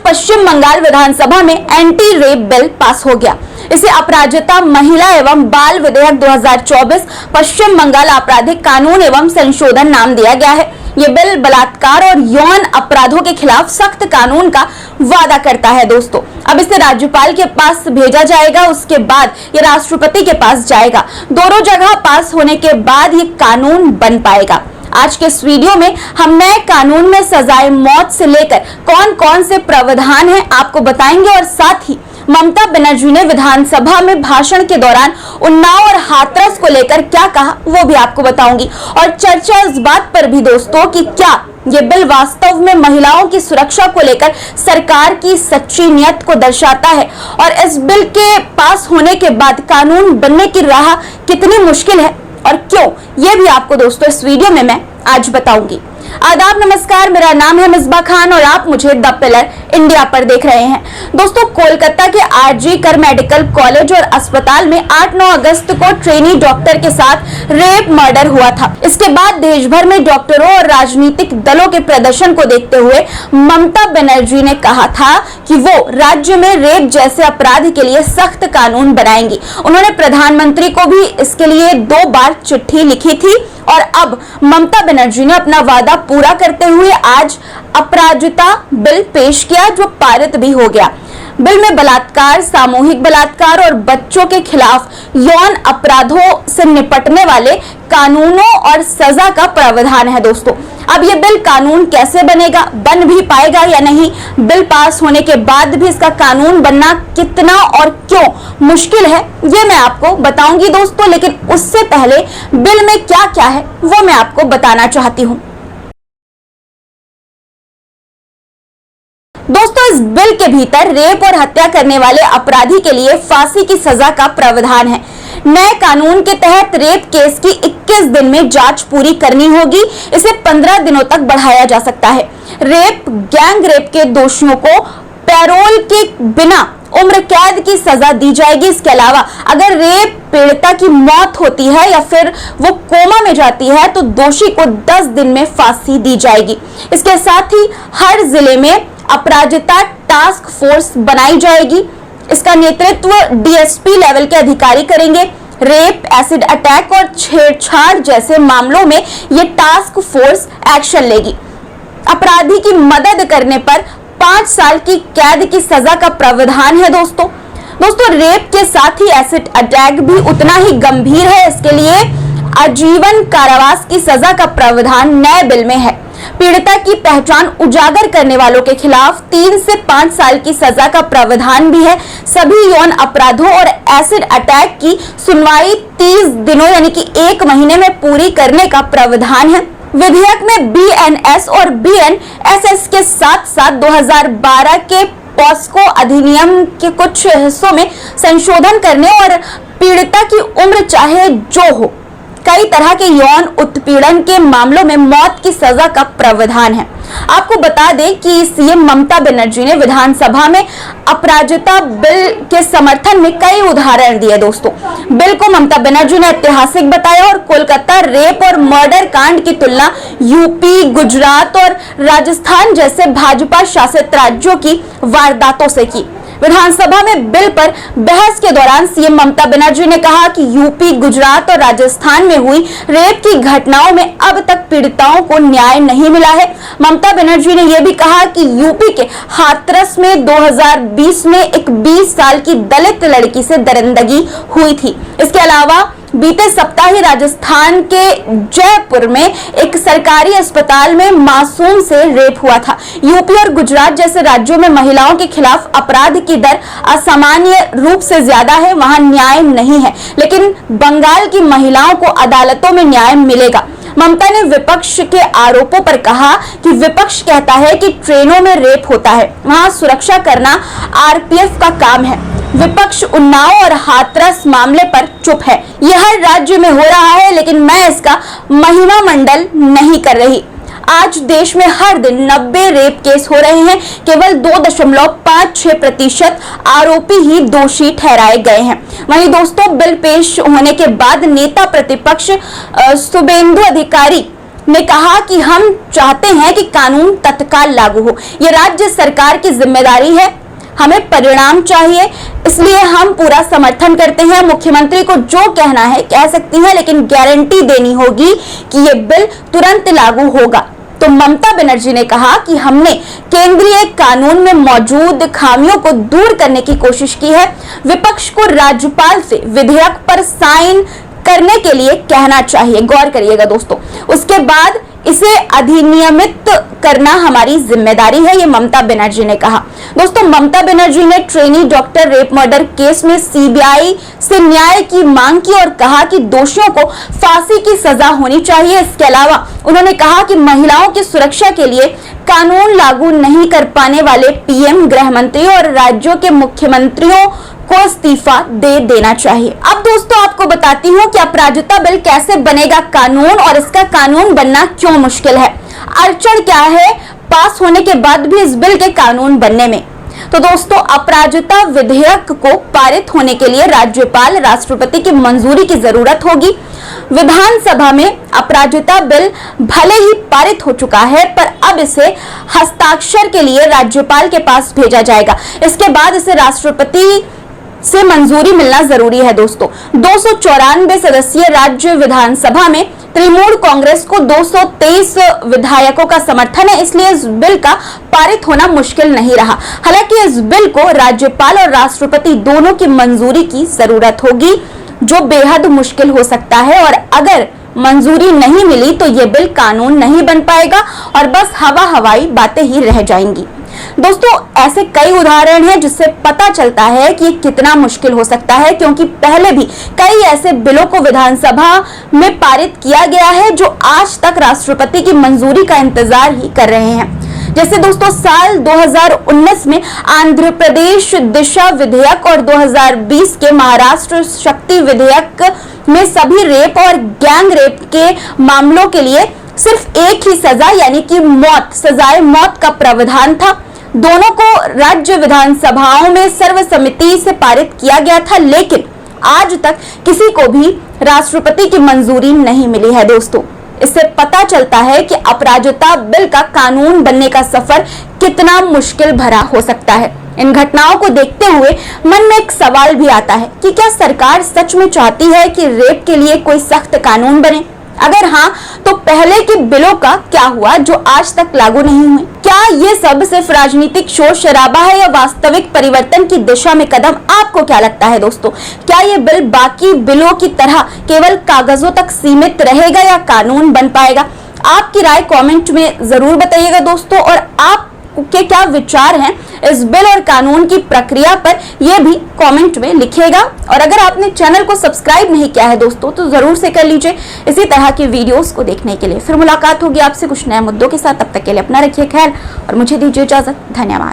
पश्चिम बंगाल विधानसभा में anti rape bill pass हो गया। इसे अपराजिता महिला एवं बाल विधेयक 2024 पश्चिम बंगाल आपराधिक कानून एवं संशोधन नाम दिया गया है। ये बिल बलात्कार और यौन अपराधों के खिलाफ सख्त कानून का वादा करता है दोस्तों। अब इसे राज्यपाल के पास भेजा जाएगा, उसके बाद ये राष्ट्रपति के पास जाएगा। दोनों जगह पास होने के बाद ये कानून बन पाएगा। आज के इस वीडियो में हम नए कानून में सजाए मौत से लेकर कौन कौन से प्रावधान हैं आपको बताएंगे और साथ ही ममता बनर्जी ने विधानसभा में भाषण के दौरान उन्नाव और हाथरस को लेकर क्या कहा वो भी आपको बताऊंगी। और चर्चा इस बात पर भी दोस्तों कि क्या ये बिल वास्तव में महिलाओं की सुरक्षा को लेकर सरकार की सच्ची नियत को दर्शाता है और इस बिल के पास होने के बाद कानून बनने की राह कितनी मुश्किल है और क्यों, ये भी आपको दोस्तों इस वीडियो में मैं आज बताऊंगी। आदाब, नमस्कार, मेरा नाम है मिसबा खान और आप मुझे द पिलर इंडिया पर देख रहे हैं। दोस्तों, कोलकाता के आरजी कर मेडिकल कॉलेज और अस्पताल में 8-9 अगस्त को ट्रेनी डॉक्टर के साथ रेप मर्डर हुआ था। इसके बाद देश भर में डॉक्टरों और राजनीतिक दलों के प्रदर्शन को देखते हुए ममता बनर्जी ने कहा था कि वो राज्य में रेप जैसे अपराध के लिए सख्त कानून बनाएंगी। उन्होंने प्रधानमंत्री को भी इसके लिए 2 बार चिट्ठी लिखी थी और अब ममता बनर्जी ने अपना वादा पूरा करते हुए आज अपराजिता बिल पेश किया जो पारित भी हो गया। बिल में बलात्कार, सामूहिक बलात्कार और बच्चों के खिलाफ यौन अपराधों से निपटने वाले कानूनों और सजा का प्रावधान है दोस्तों। अब ये बिल कानून कैसे बनेगा, बन भी पाएगा या नहीं, बिल पास होने के बाद भी इसका कानून बनना कितना और क्यों मुश्किल है, ये मैं आपको बताऊंगी दोस्तों। लेकिन उससे पहले बिल में क्या क्या है वो मैं आपको बताना चाहती हूँ। दोस्तों, इस बिल के भीतर रेप और हत्या करने वाले अपराधी के लिए फांसी की सजा का प्रावधान है। नए कानून के तहत रेप केस की 21 दिन में जांच पूरी करनी होगी। इसे 15 दिनों तक बढ़ाया जा सकता है। गैंग रेप के दोषियों को पैरोल के बिना उम्र कैद की सजा दी जाएगी। इसके अलावा अगर रेप पीड़िता की मौत होती है या फिर वो कोमा में जाती है तो दोषी को 10 दिन में फांसी दी जाएगी। इसके साथ ही हर जिले में अपराजिता टास्क फोर्स बनाई जाएगी। इसका नेतृत्व डीएसपी लेवल के अधिकारी करेंगे। रेप, एसिड अटैक और छेड़छाड़ जैसे मामलों में ये टास्क फोर्स एक्शन लेगी। अपराधी की मदद करने पर 5 साल की कैद की सजा का प्रावधान है दोस्तों। रेप के साथ ही एसिड अटैक भी उतना ही गंभीर है। इसके लिए आजीवन कारावास की सजा का प्रावधान नए बिल में है। पीड़िता की पहचान उजागर करने वालों के खिलाफ 3 से 5 साल की सजा का प्रावधान भी है। सभी यौन अपराधों और एसिड अटैक की सुनवाई 30 दिनों यानी कि 1 महीने में पूरी करने का प्रावधान है। विधेयक में बीएनएस और बीएनएसएस के साथ साथ 2012 के पॉस्को अधिनियम के कुछ हिस्सों में संशोधन करने और पीड़िता की उम्र चाहे जो हो, कई तरह के यौन उत्पीड़न के मामलों में मौत की सजा का प्रावधान है। आपको बता दें कि सीएम ममता बनर्जी ने विधानसभा में अपराजिता बिल के समर्थन में कई उदाहरण दिए दोस्तों। बिल को ममता बनर्जी ने ऐतिहासिक बताया और कोलकाता रेप और मर्डर कांड की तुलना यूपी, गुजरात और राजस्थान जैसे भाजपा शासित राज्यों की वारदातों से की। विधानसभा में बिल पर बहस के दौरान सीएम ममता बनर्जी ने कहा कि यूपी, गुजरात और राजस्थान में हुई रेप की घटनाओं में अब तक पीड़िताओं को न्याय नहीं मिला है। ममता बनर्जी ने यह भी कहा कि यूपी के हाथरस में 2020 में एक 20 साल की दलित लड़की से दरिंदगी हुई थी। इसके अलावा बीते सप्ताह ही राजस्थान के जयपुर में एक सरकारी अस्पताल में मासूम से रेप हुआ था। यूपी और गुजरात जैसे राज्यों में महिलाओं के खिलाफ अपराध की दर असामान्य रूप से ज्यादा है, वहां न्याय नहीं है, लेकिन बंगाल की महिलाओं को अदालतों में न्याय मिलेगा। ममता ने विपक्ष के आरोपों पर कहा कि विपक्ष कहता है कि ट्रेनों में रेप होता है, वहां सुरक्षा करना आरपीएफ का काम है। विपक्ष उन्नाव और हाथरस मामले पर चुप है। यह हर राज्य में हो रहा है, लेकिन मैं इसका महिमा मंडल नहीं कर रही। आज देश में हर दिन 90 रेप केस हो रहे हैं। केवल 2.56% आरोपी ही दोषी ठहराए गए हैं। वहीं दोस्तों, बिल पेश होने के बाद नेता प्रतिपक्ष शुभेंदु अधिकारी ने कहा कि हम चाहते हैं कि कानून तत्काल लागू हो। ये राज्य सरकार की जिम्मेदारी है, हमें परिणाम चाहिए, इसलिए हम पूरा समर्थन करते हैं। मुख्यमंत्री को जो कहना है कह सकती हैं, लेकिन गारंटी देनी होगी कि ये बिल तुरंत लागू होगा। तो ममता बनर्जी ने कहा कि हमने केंद्रीय कानून में मौजूद खामियों को दूर करने की कोशिश की है। विपक्ष को राज्यपाल से विधेयक पर साइन करने के लिए कहना चाहिए। गौर करिएगा दोस्तों, उसके बाद इसे अधिनियमित करना हमारी जिम्मेदारी है, ये ममता बनर्जी ने कहा। दोस्तों, ममता बनर्जी ने trainee doctor rape murder case में सीबीआई से न्याय की मांग की और कहा कि दोषियों को फांसी की सजा होनी चाहिए। इसके अलावा उन्होंने कहा कि महिलाओं की सुरक्षा के लिए कानून लागू नहीं कर पाने वाले पीएम, गृह मंत्री और राज्यों के मुख्यमंत्रियों को इस्तीफा दे देना चाहिए। अब दोस्तों, आपको बताती हूँ कि अपराजिता बिल कैसे बनेगा कानून और इसका कानून बनना क्यों मुश्किल है, अड़चन क्या है पास होने के बाद भी इस बिल के कानून बनने में। तो दोस्तों, अपराजिता विधेयक को पारित होने के लिए राज्यपाल, राष्ट्रपति की मंजूरी की जरूरत होगी। विधानसभा में अपराजिता बिल भले ही पारित हो चुका है, पर अब इसे हस्ताक्षर के लिए राज्यपाल के पास भेजा जाएगा। इसके बाद इसे राष्ट्रपति से मंजूरी मिलना जरूरी है। दोस्तों, 294 सदस्यीय राज्य विधानसभा में तृणमूल कांग्रेस को 223 विधायकों का समर्थन है, इसलिए इस बिल का पारित होना मुश्किल नहीं रहा। हालांकि इस बिल को राज्यपाल और राष्ट्रपति दोनों की मंजूरी की जरूरत होगी, जो बेहद मुश्किल हो सकता है। और अगर मंजूरी नहीं मिली तो ये बिल कानून नहीं बन पाएगा और बस हवाई बातें ही रह जाएंगी। दोस्तों, ऐसे कई उदाहरण हैं जिससे पता चलता है कि ये कितना मुश्किल हो सकता है, क्योंकि पहले भी कई ऐसे बिलों को विधानसभा में पारित किया गया है जो आज तक राष्ट्रपति की मंजूरी का इंतजार ही कर रहे हैं। जैसे दोस्तों, साल 2019 में आंध्र प्रदेश दिशा विधेयक और 2020 के महाराष्ट्र शक्ति विधेयक में सभी रेप और गैंग रेप के मामलों के लिए सिर्फ एक ही सजा यानी कि मौत, सजाए मौत का प्रावधान था। दोनों को राज्य विधानसभाओं में सर्वसम्मति से पारित किया गया था, लेकिन आज तक किसी को भी राष्ट्रपति की मंजूरी नहीं मिली है। दोस्तों, इससे पता चलता है कि अपराजिता बिल का कानून बनने का सफर कितना मुश्किल भरा हो सकता है। इन घटनाओं को देखते हुए मन में एक सवाल भी आता है कि क्या सरकार सच में चाहती है कि रेप के लिए कोई सख्त कानून बने? अगर हाँ, तो पहले के बिलों का क्या हुआ जो आज तक लागू नहीं हुए? क्या ये सब सिर्फ राजनीतिक शोर शराबा है या वास्तविक परिवर्तन की दिशा में कदम? आपको क्या लगता है दोस्तों? क्या ये बिल बाकी बिलों की तरह केवल कागजों तक सीमित रहेगा या कानून बन पाएगा? आपकी राय कमेंट में जरूर बताइएगा दोस्तों, और आप के क्या विचार हैं इस बिल और कानून की प्रक्रिया पर, यह भी कमेंट में लिखिएगा। और अगर आपने चैनल को सब्सक्राइब नहीं किया है दोस्तों, तो जरूर से कर लीजिए इसी तरह की वीडियोस को देखने के लिए। फिर मुलाकात होगी आपसे कुछ नए मुद्दों के साथ, तब तक के लिए अपना रखिए ख्याल और मुझे दीजिए इजाजत। धन्यवाद।